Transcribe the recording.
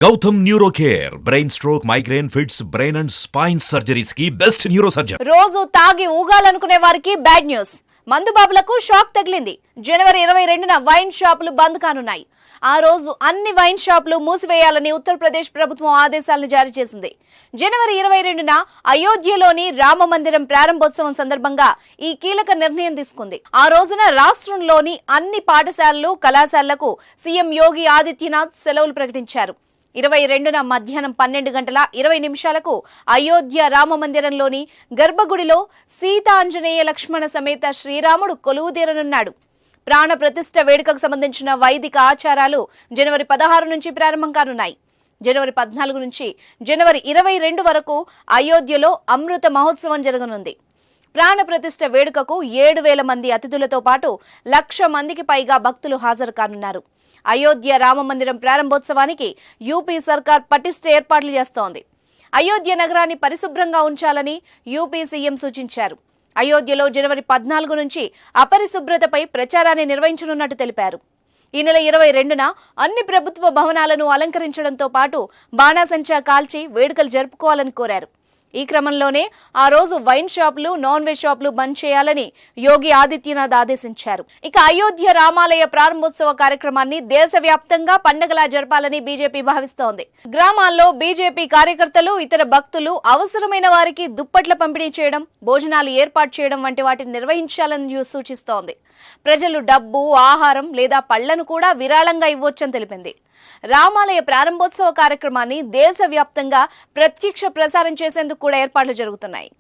Gautam neuro care brain stroke migraine fits brain and spine surgeries కి best neuro surgeon. రోజు తాగి ఊగాలనుకునే వారికి bad news. మందు బాబులకు షాక్ తగిలింది. జనవరి 22న వైన్ షాపులు బంద్ కానున్నాయి. ఆ రోజు అన్ని వైన్ షాపులు మూసివేయాలని ఉత్తరప్రదేశ్ ప్రభుత్వం ఆదేశాలను జారీ చేసింది. జనవరి 22న అయోధ్యలోని రామ మందిరం ప్రారంభోత్సవం సందర్భంగా ఈ కీలక నిర్ణయం తీసుకుంది. ఆ రోజున రాష్ట్రంలోని అన్ని పాఠశాలలు, కళాశాలలకు సీఎం యోగి ఆదిత్యనాథ్ సెలవులు ప్రకటించారు. 22న మధ్యాహ్నం 12 గంటల 20 నిమిషాలకు అయోధ్య రామ మందిరంలోని గర్భగుడిలో సీతాంజనేయ లక్ష్మణ సమేత శ్రీరాముడు కొలువుదీరనున్నాడు. ప్రాణ ప్రతిష్ఠ వేడుకకు సంబంధించిన వైదిక ఆచారాలు జనవరి 16 నుంచి ప్రారంభం కానున్నాయి. జనవరి 14 నుంచి జనవరి 22 వరకు అయోధ్యలో అమృత మహోత్సవం జరగనుంది. ప్రాణ ప్రతిష్ఠ వేడుకకు 7,000 మంది అతిథులతో పాటు 1,00,000 మందికి పైగా భక్తులు హాజరు కానున్నారు. అయోధ్య రామ మందిరం ప్రారంభోత్సవానికి యూపీ సర్కార్ పటిష్ట ఏర్పాట్లు చేస్తోంది. అయోధ్య నగరాన్ని పరిశుభ్రంగా ఉంచాలని యూపీ సీఎం సూచించారు. అయోధ్యలో జనవరి 14 నుంచి అపరిశుభ్రతపై ప్రచారాన్ని నిర్వహించనున్నట్టు తెలిపారు. ఈ నెల 22న అన్ని ప్రభుత్వ భవనాలను అలంకరించడంతో పాటు బాణాసంచా కాల్చి వేడుకలు జరుపుకోవాలని కోరారు. ఈ క్రమంలోనే ఆ రోజు వైన్ షాపులు, నాన్ వెజ్ షాపులు బంద్ చేయాలని యోగి ఆదిత్యనాథ్ ఆదేశించారు. ఇక అయోధ్య రామాలయ ప్రారంభోత్సవ కార్యక్రమాన్ని దేశవ్యాప్తంగా పండగలా జరపాలని బీజేపీ భావిస్తోంది. గ్రామాల్లో బీజేపీ కార్యకర్తలు, ఇతర భక్తులు అవసరమైన వారికి దుప్పట్ల పంపిణీ చేయడం, భోజనాలు ఏర్పాటు చేయడం వంటి వాటిని నిర్వహించాలని సూచిస్తోంది. ప్రజలు డబ్బు, ఆహారం లేదా పళ్లను కూడా విరాళంగా ఇవ్వొచ్చని తెలిపింది. రామాలయ ప్రారంభోత్సవ కార్యక్రమాన్ని దేశవ్యాప్తంగా ప్రత్యక్ష ప్రసారం చేసేందుకు కూడా ఏర్పాట్లు జరుగుతున్నాయి.